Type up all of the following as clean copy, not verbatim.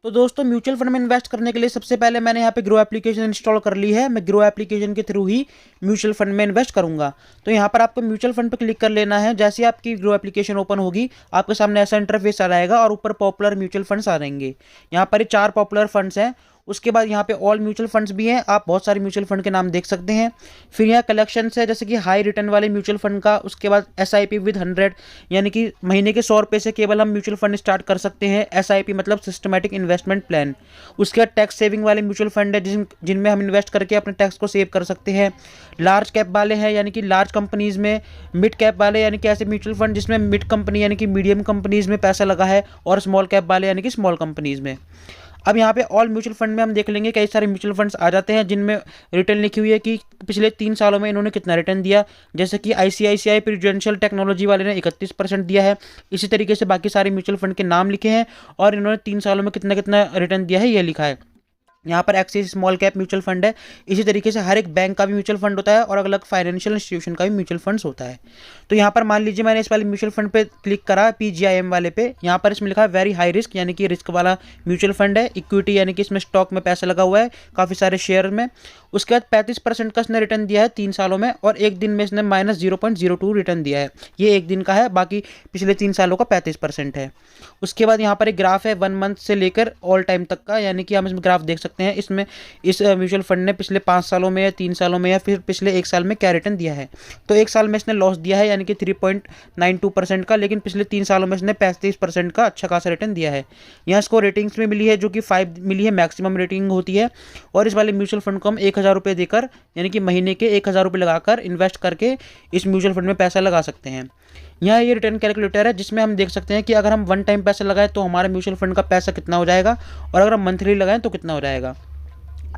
तो दोस्तों mutual fund में इन्वेस्ट करने के लिए सबसे पहले मैंने यहाँ पे ग्रो एप्लीकेशन इंस्टॉल कर ली है। मैं ग्रो एप्लीकेशन के थ्रू ही म्यूचुअल फंड में इन्वेस्ट करूंगा। तो यहाँ पर आपको म्यूचुअल फंड पर क्लिक कर लेना है। जैसे ही आपकी ग्रो एप्लीकेशन ओपन होगी आपके सामने ऐसा इंटरफेस आ जाएगा और ऊपर पॉपुलर म्यूचुअल फंड्स आ जाएंगे। यहाँ पर 4 पॉपुलर फंड्स हैं। उसके बाद यहाँ पे ऑल म्यूचुअल फंड्स भी हैं, आप बहुत सारे म्यूचुअल फंड के नाम देख सकते हैं। फिर यहाँ कलेक्शंस है जैसे कि हाई रिटर्न वाले म्यूचुअल फंड का। उसके बाद SIP विद 100, यानी कि महीने के 100 रुपये से केवल हम म्यूचुअल फंड स्टार्ट कर सकते हैं। SIP मतलब सिस्टमेटिक इन्वेस्टमेंट प्लान। उसके बाद टैक्स सेविंग वाले म्यूचुअल फंड है जिनमें हम इन्वेस्ट करके अपने टैक्स को सेव कर सकते हैं। लार्ज कैप वाले हैं यानी कि लार्ज कंपनीज में। मिड कैप वाले यानी कि ऐसे म्यूचुअल फंड जिसमें मिड कंपनी यानी कि मीडियम कंपनीज में पैसा लगा है। और स्मॉल कैप वाले यानी कि स्मॉल कंपनीज में। अब यहाँ पे ऑल म्यूचुअल फंड में हम देख लेंगे कई सारे म्यूचुअल फंड्स आ जाते हैं जिनमें रिटर्न लिखी हुई है कि पिछले 3 सालों में इन्होंने कितना रिटर्न दिया। जैसे कि ICICI प्रूडेंशियल टेक्नोलॉजी वाले ने 31% दिया है। इसी तरीके से बाकी सारे म्यूचुअल फंड के नाम लिखे हैं और इन्होंने 3 सालों में कितना कितना रिटर्न दिया है ये लिखा है। यहाँ पर axis small cap mutual fund है। इसी तरीके से हर एक बैंक का भी म्यूचुअल फंड होता है और अलग अलग फाइनेंशियल इंस्टीट्यूशन का भी म्यूचुअल फंड्स होता है। तो यहाँ पर मान लीजिए मैंने इस वाले म्यूचुअल फंड पे क्लिक करा, PGIM वाले पे। यहाँ पर इसमें लिखा है वेरी हाई रिस्क, यानी कि रिस्क वाला म्यूचुअल फंड है। इक्विटी यानी कि इसमें स्टॉक में पैसा लगा हुआ है काफ़ी सारे शेयर में। उसके बाद 35% का इसने रिटर्न दिया है 3 सालों में और एक दिन में इसने -0.02 रिटर्न दिया है। ये एक दिन का है, बाकी पिछले 3 सालों का 35% है। उसके बाद यहाँ पर एक ग्राफ है 1 मंथ से लेकर ऑल टाइम तक का, यानी कि हम इसमें ग्राफ देख सकते हैं। इसमें इस म्यूचुअल फंड ने पिछले 5 सालों में या 3 सालों में या फिर पिछले 1 साल में क्या रिटर्न दिया है। तो 1 साल में इसने लॉस दिया है यानी कि 3.92% का, लेकिन पिछले 3 सालों में इसने 35% का अच्छा खासा रिटर्न दिया है। यहाँ इसको रेटिंग्स में मिली है जो कि 5 मिली है, मैक्सिमम रेटिंग होती है। और इस वाले म्यूचुअल फंड को हम 1000 रुपये देकर यानी कि महीने के 1000 रुपये लगाकर इन्वेस्ट करके इस म्यूचुअल फंड में पैसा लगा सकते हैं। यहाँ ये रिटर्न कैलकुलेटर है जिसमें हम देख सकते हैं कि अगर हम 1 टाइम पैसा लगाएं तो हमारा म्यूचुअल फंड का पैसा कितना हो जाएगा और अगर हम मंथली लगाएं तो कितना हो जाएगा।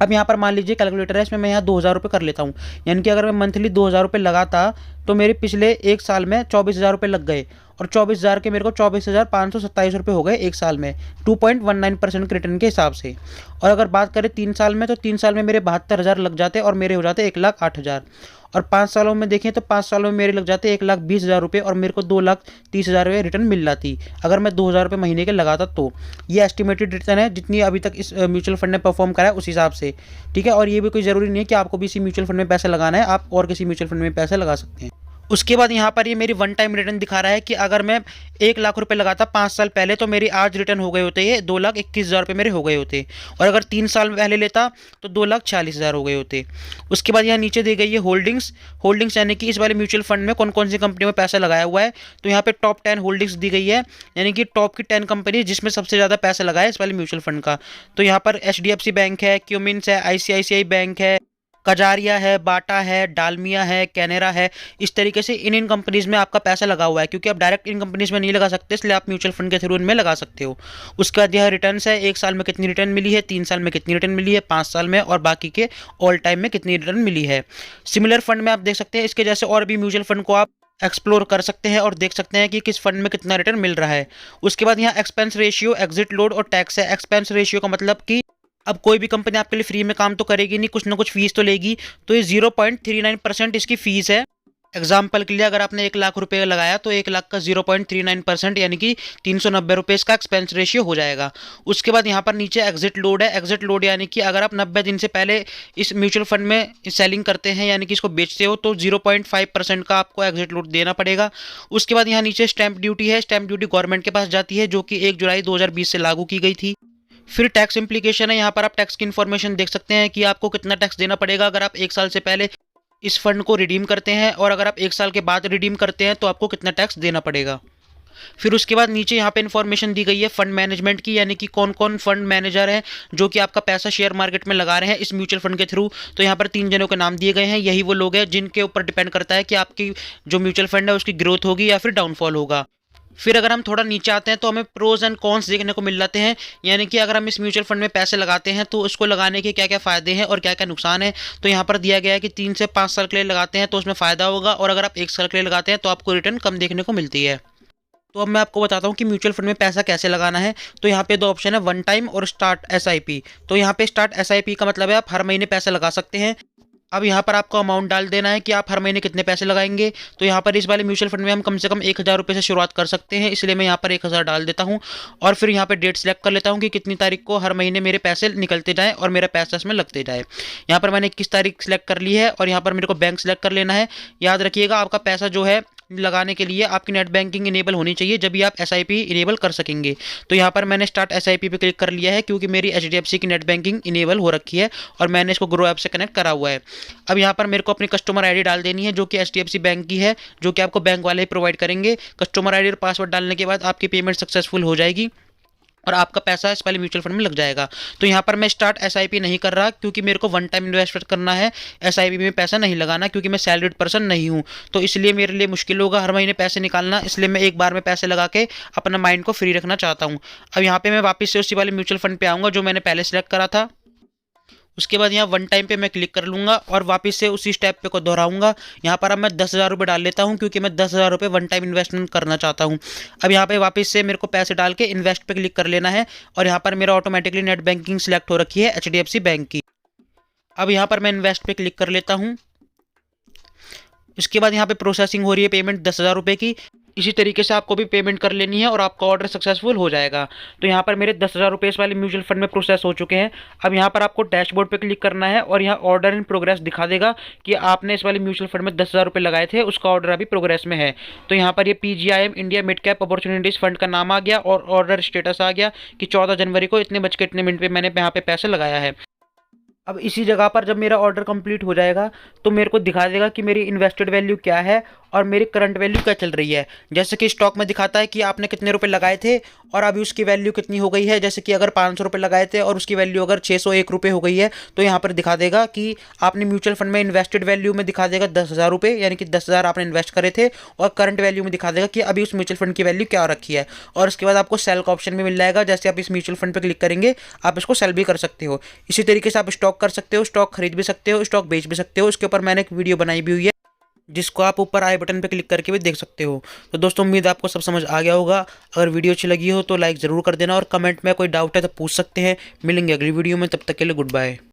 अब यहाँ पर मान लीजिए कैलकुलेटर है, इसमें मैं यहाँ 2000 रुपये कर लेता हूँ। यानी कि अगर मैं मंथली 2000 रुपये लगाता तो मेरे पिछले 1 साल में 24,000 रुपये लग गए और 24,000 के मेरे को 24,527 रुपये हो गए 1 साल में 2.19% के रिटर्न के हिसाब से। और अगर बात करें 3 साल में तो 3 साल में मेरे 72,000 लग जाते और मेरे हो जाते 1,08,000। और 5 सालों में देखें तो 5 सालों में मेरे लग जाते 1,20,000 रुपये और मेरे को 2,30,000 रुपये रिटर्न मिल जाती अगर मैं 2,000 रुपये महीने के लगाता तो। ये एस्टिमेटेड रिटर्न है जितनी अभी तक इस म्यूचुअल फंड ने परफॉर्म करा है उस हिसाब से, ठीक है। और ये भी कोई ज़रूरी नहीं है कि आपको भी इसी म्यूचुअल फंड में पैसा लगाना है, आप और किसी म्यूचुअल फंड में पैसा लगा सकते हैं। उसके बाद यहाँ पर ये मेरी 1 टाइम रिटर्न दिखा रहा है कि अगर मैं 1,00,000 रुपये लगाता 5 साल पहले तो मेरी आज रिटर्न हो गए होते ये 2,21,000 रुपये मेरे हो गए होते। और अगर 3 साल पहले लेता तो 2,40,000 हो गए होते। उसके बाद यहाँ नीचे दी गई है होल्डिंग्स यानी कि इस वाले म्यूचुअल फंड में कौन कौन सी कंपनियों में पैसा लगाया हुआ है। तो यहाँ पे टॉप 10 होल्डिंग्स दी गई है, यानी कि टॉप की 10 कंपनी जिसमें सबसे ज़्यादा पैसा लगा है इस वाले म्यूचुअल फंड का। तो यहाँ पर HDFC बैंक है, क्यूमिंस है, ICICI बैंक है, कजारिया है, बाटा है, डालमिया है, कैनेरा है। इस तरीके से इन कंपनीज में आपका पैसा लगा हुआ है, क्योंकि आप डायरेक्ट इन कंपनीज में नहीं लगा सकते, इसलिए आप म्यूचुअल फंड के थ्रू इनमें लगा सकते हो। उसके बाद यह रिटर्न्स है, 1 साल में कितनी रिटर्न मिली है, 3 साल में कितनी रिटर्न मिली है, 5 साल में और बाकी के ऑल टाइम में कितनी रिटर्न मिली है। सिमिलर फंड में आप देख सकते हैं इसके जैसे और भी म्यूचुअल फंड को आप एक्सप्लोर कर सकते हैं और देख सकते हैं कि किस फंड में कितना रिटर्न मिल रहा है। उसके बाद यहाँ एक्सपेंस रेशियो, एग्जिट लोड और टैक्स है। एक्सपेंस रेशियो का मतलब कि अब कोई भी कंपनी आपके लिए फ्री में काम तो करेगी नहीं, कुछ ना कुछ फीस तो लेगी। तो ये 0.39% इसकी फीस है। एग्जाम्पल के लिए अगर आपने 1,00,000 रुपये लगाया तो 1,00,000 का 0.39% यानी कि 390 रुपये इसका एक्सपेंस रेशियो हो जाएगा। उसके बाद यहाँ पर नीचे एग्जिट लोड है। एग्जिट लोड यानी कि अगर आप 90 दिन से पहले इस म्यूचुअल फंड में सेलिंग करते हैं यानी कि इसको बेचते हो तो 0.5% का आपको एग्जिट लोड देना पड़ेगा। उसके बाद यहाँ नीचे स्टैंप ड्यूटी है। स्टैंप ड्यूटी गवर्नमेंट के पास जाती है जो कि 1 जुलाई 2020 से लागू की गई थी। फिर टैक्स इम्प्लीकेशन है। यहाँ पर आप टैक्स की इन्फॉर्मेशन देख सकते हैं कि आपको कितना टैक्स देना पड़ेगा अगर आप 1 साल से पहले इस फंड को रिडीम करते हैं और अगर आप 1 साल के बाद रिडीम करते हैं तो आपको कितना टैक्स देना पड़ेगा। फिर उसके बाद नीचे यहाँ पे इन्फॉर्मेशन दी गई है फंड मैनेजमेंट की, यानी कि कौन कौन फंड मैनेजर हैं जो कि आपका पैसा शेयर मार्केट में लगा रहे हैं इस म्यूचुअल फंड के थ्रू। तो यहाँ पर 3 जनों के नाम दिए गए हैं। यही वो लोग हैं जिनके ऊपर डिपेंड करता है कि आपकी जो म्यूचुअल फंड है उसकी ग्रोथ होगी या फिर डाउनफॉल होगा। फिर अगर हम थोड़ा नीचे आते हैं तो हमें प्रोज एंड कॉन्स देखने को मिल जाते हैं, यानी कि अगर हम इस म्यूचुअल फंड में पैसे लगाते हैं तो उसको लगाने के क्या क्या फ़ायदे हैं और क्या क्या नुकसान है। तो यहाँ पर दिया गया है कि 3 से 5 साल के लिए लगाते हैं तो उसमें फ़ायदा होगा और अगर आप 1 साल के लिए लगाते हैं तो आपको रिटर्न कम देखने को मिलती है। तो अब मैं आपको बताता हूँ कि म्यूचुअल फंड में पैसा कैसे लगाना है। तो यहाँ पे 2 ऑप्शन है, 1 टाइम और स्टार्ट SIP। तो यहाँ पे स्टार्ट SIP का मतलब है आप हर महीने पैसा लगा सकते हैं। अब यहाँ पर आपको अमाउंट डाल देना है कि आप हर महीने कितने पैसे लगाएंगे। तो यहाँ पर इस वाले म्यूचुअल फंड में हम कम से कम 1000 रुपये से शुरुआत कर सकते हैं, इसलिए मैं यहाँ पर 1000 डाल देता हूँ। और फिर यहाँ पर डेट सेलेक्ट कर लेता हूँ कि कितनी तारीख को हर महीने मेरे पैसे निकलते जाएँ और मेरा पैसा इसमें लगते जाए। यहाँ पर मैंने 21 तारीख सेलेक्ट कर ली है और यहाँ पर मेरे को बैंक सेलेक्ट कर लेना है। याद रखिएगा, आपका पैसा जो है लगाने के लिए आपकी नेट बैंकिंग इनेबल होनी चाहिए, जब भी आप SIP इनेबल कर सकेंगे। तो यहाँ पर मैंने स्टार्ट SIP पे क्लिक कर लिया है क्योंकि मेरी HDFC की नेट बैंकिंग इनेबल हो रखी है और मैंने इसको ग्रो ऐप से कनेक्ट करा हुआ है। अब यहाँ पर मेरे को अपनी कस्टमर ID डाल देनी है जो कि HDFC बैंक की है, जो कि आपको बैंक वाले ही प्रोवाइड करेंगे। कस्टमर ID और पासवर्ड डालने के बाद आपकी पेमेंट सक्सेसफुल हो जाएगी और आपका पैसा इस वाले म्यूचुअल फंड में लग जाएगा। तो यहाँ पर मैं स्टार्ट SIP नहीं कर रहा क्योंकि मेरे को वन टाइम इन्वेस्टमेंट करना है, SIP में पैसा नहीं लगाना, क्योंकि मैं सैलरीड पर्सन नहीं हूँ। तो इसलिए मेरे लिए मुश्किल होगा हर महीने पैसे निकालना, इसलिए मैं एक बार में पैसे लगा के अपना माइंड को फ्री रखना चाहता हूँ। अब यहाँ पर मैं वापस से उसी वाले म्यूचुअल फंड पर आऊँगा जो मैंने पहले सेलेक्ट करा था। उसके बाद यहाँ वन टाइम पे मैं क्लिक कर लूँगा और वापस से उसी स्टेप पे को दोहराऊंगा। यहाँ पर अब मैं 10,000 रुपये डाल लेता हूँ क्योंकि मैं 10,000 रुपये वन टाइम इन्वेस्टमेंट करना चाहता हूँ। अब यहाँ पे वापस से मेरे को पैसे डाल के इन्वेस्ट पे क्लिक कर लेना है और यहाँ पर मेरा ऑटोमेटिकली नेट बैंकिंग सिलेक्ट हो रखी है HDFC बैंक की। अब यहाँ पर मैं इन्वेस्ट पे क्लिक कर लेता हूँ। इसके बाद यहाँ पे प्रोसेसिंग हो रही है पेमेंट 10,000 रुपये की। इसी तरीके से आपको भी पेमेंट कर लेनी है और आपका ऑर्डर सक्सेसफुल हो जाएगा। तो यहाँ पर मेरे 10,000 रुपये इस वाले म्यूचुअल फंड में प्रोसेस हो चुके हैं। अब यहाँ पर आपको डैशबोर्ड पे क्लिक करना है और यहाँ ऑर्डर इन प्रोग्रेस दिखा देगा कि आपने इस वाले म्यूचुअल फंड में 10,000 रुपये लगाए थे, उसका ऑर्डर अभी प्रोग्रेस में है। तो यहाँ पर ये PGIM India mid cap opportunities fund का नाम आ गया और ऑर्डर स्टेटस आ गया कि 14 जनवरी को इतने बज के इतने मिनट पर मैंने यहाँ पे पैसे लगाया है। अब इसी जगह पर जब मेरा ऑर्डर कंप्लीट हो जाएगा तो मेरे को दिखा देगा कि मेरी इन्वेस्टेड वैल्यू क्या है और मेरी करंट वैल्यू क्या चल रही है। जैसे कि स्टॉक में दिखाता है कि आपने कितने रुपए लगाए थे और अभी उसकी वैल्यू कितनी हो गई है। जैसे कि अगर 500 रुपये लगाए थे और उसकी वैल्यू अगर 601 रुपये हो गई है तो यहाँ पर दिखा देगा कि आपने म्यूचुअल फंड में इन्वेस्टेड वैल्यू में दिखा देगा 10,000 रुपये, यानी कि 10,000 आपने इन्वेस्ट करे थे, और करंट वैल्यू में दिखा देगा कि अभी उस म्यूचुअल फंड की वैल्यू क्या रखी है। और उसके बाद आपको सेल का ऑप्शन भी मिल जाएगा। जैसे आप इस म्यूचुअल फंड पर क्लिक करेंगे आप इसको सेल भी कर सकते हो। इसी तरीके से आप स्टॉक कर सकते हो, स्टॉक खरीद भी सकते हो, स्टॉक बेच भी सकते हो। इसके ऊपर मैंने एक वीडियो बनाई भी हुई है जिसको आप ऊपर आई बटन पे क्लिक करके भी देख सकते हो। तो दोस्तों उम्मीद है आपको सब समझ आ गया होगा। अगर वीडियो अच्छी लगी हो तो लाइक ज़रूर कर देना और कमेंट में कोई डाउट है तो पूछ सकते हैं। मिलेंगे अगली वीडियो में, तब तक के लिए गुड बाय।